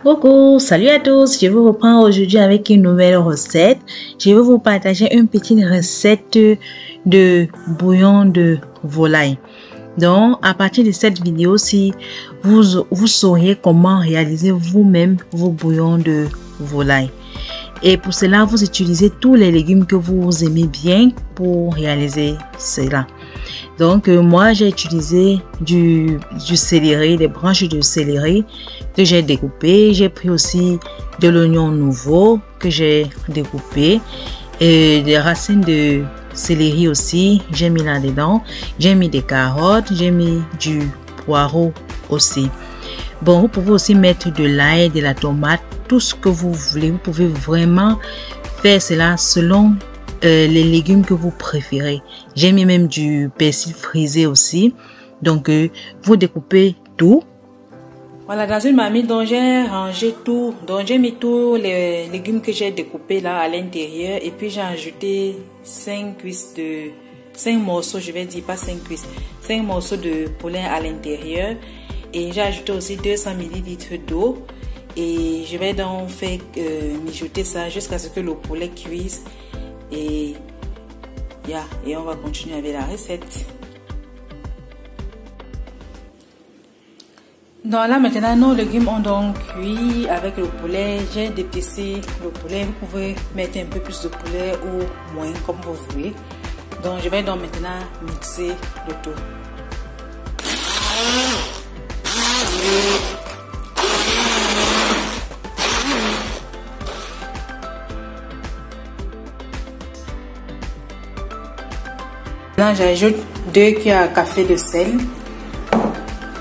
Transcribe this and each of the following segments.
Coucou, salut à tous, je vous reprends aujourd'hui avec une nouvelle recette. Je vais vous partager une petite recette de bouillon de volaille. Donc, à partir de cette vidéo-ci, vous saurez comment réaliser vous-même vos bouillons de volaille. Et pour cela, vous utilisez tous les légumes que vous aimez bien pour réaliser cela. Donc, moi, j'ai utilisé du céleri, des branches de céleri que j'ai découpées. J'ai pris aussi de l'oignon nouveau que j'ai découpé et des racines de céleri aussi. J'ai mis là-dedans. J'ai mis des carottes, j'ai mis du poireau aussi. Bon, vous pouvez aussi mettre de l'ail, de la tomate, tout ce que vous voulez. Vous pouvez vraiment faire cela selon les légumes que vous préférez. J'ai mis même du persil frisé aussi. Donc, vous découpez tout. Voilà, dans une marmite dont j'ai rangé tout, donc j'ai mis tous les légumes que j'ai découpés là à l'intérieur. Et puis j'ai ajouté 5 morceaux, je vais dire pas 5 cuisses, 5 morceaux de poulet à l'intérieur. Et j'ai ajouté aussi 200 ml d'eau. Et je vais donc faire mijoter ça jusqu'à ce que le poulet cuise. Et on va continuer avec la recette. Donc là maintenant nos légumes ont donc cuit avec le poulet. J'ai dépecé le poulet. Vous pouvez mettre un peu plus de poulet ou moins comme vous voulez. Donc je vais donc maintenant mixer le tout. Là, j'ajoute 2 cuillères à café de sel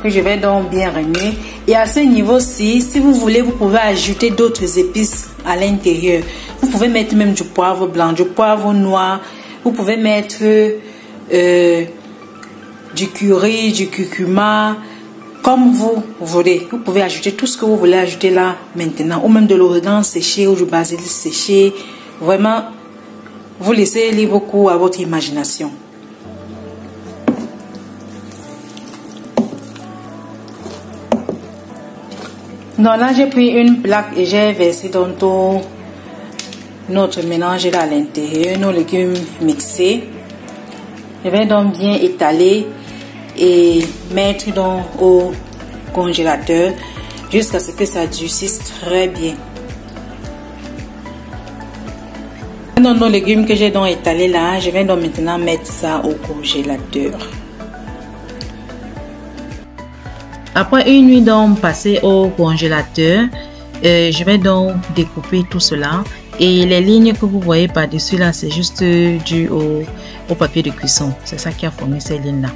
que je vais donc bien remuer. Et à ce niveau-ci, si vous voulez, vous pouvez ajouter d'autres épices à l'intérieur. Vous pouvez mettre même du poivre blanc, du poivre noir. Vous pouvez mettre du curry, du curcuma, comme vous voulez. Vous pouvez ajouter tout ce que vous voulez ajouter là maintenant. Ou même de l'origan séché ou du basilic séché. Vraiment, vous laissez libre cours à votre imagination. Donc là, j'ai pris une plaque et j'ai versé dans tout notre mélange là à l'intérieur, nos légumes mixés. Je vais donc bien étaler et mettre donc au congélateur jusqu'à ce que ça durcisse très bien. Dans nos légumes que j'ai donc étalés là, je vais donc maintenant mettre ça au congélateur. Après une nuit donc passée au congélateur, je vais donc découper tout cela. Et les lignes que vous voyez par-dessus là, c'est juste dû au papier de cuisson. C'est ça qui a formé ces lignes là.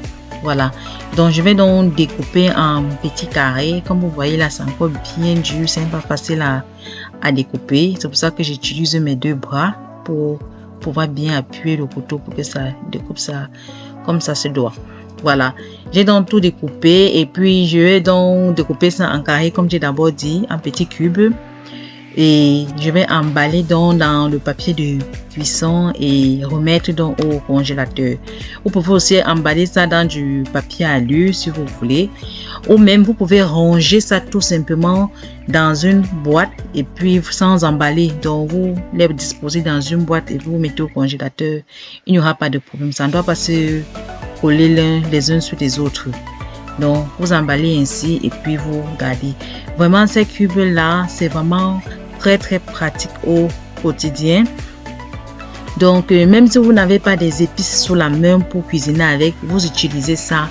Voilà. Donc je vais donc découper en petits carrés. Comme vous voyez là, c'est encore bien dur. C'est pas facile à découper. C'est pour ça que j'utilise mes 2 bras pour pouvoir bien appuyer le couteau pour que ça découpe ça comme ça se doit. Voilà, j'ai donc tout découpé et puis je vais donc découper ça en carré comme j'ai d'abord dit, en petits cubes. Et je vais emballer donc dans le papier de cuisson et remettre donc au congélateur. Vous pouvez aussi emballer ça dans du papier alu si vous voulez. Ou même vous pouvez ranger ça tout simplement dans une boîte et puis sans emballer. Donc vous les disposez dans une boîte et vous mettez au congélateur. Il n'y aura pas de problème. Ça ne doit pas se coller les uns sur les autres. Donc vous emballez ainsi et puis vous gardez. Vraiment ces cubes là, c'est vraiment très pratique au quotidien. Donc même si vous n'avez pas des épices sous la main pour cuisiner avec, vous utilisez ça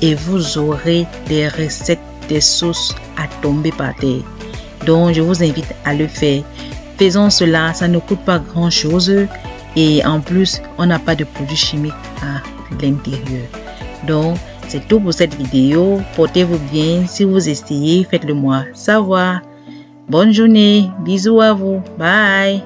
et vous aurez des recettes, des sauces à tomber par terre. Donc je vous invite à le faire. Faisons cela, ça ne coûte pas grand chose et en plus on n'a pas de produits chimiques à l'intérieur. Donc c'est tout pour cette vidéo. Portez-vous bien. Si vous essayez, faites-le moi savoir. Bonne journée. Bisous à vous. Bye.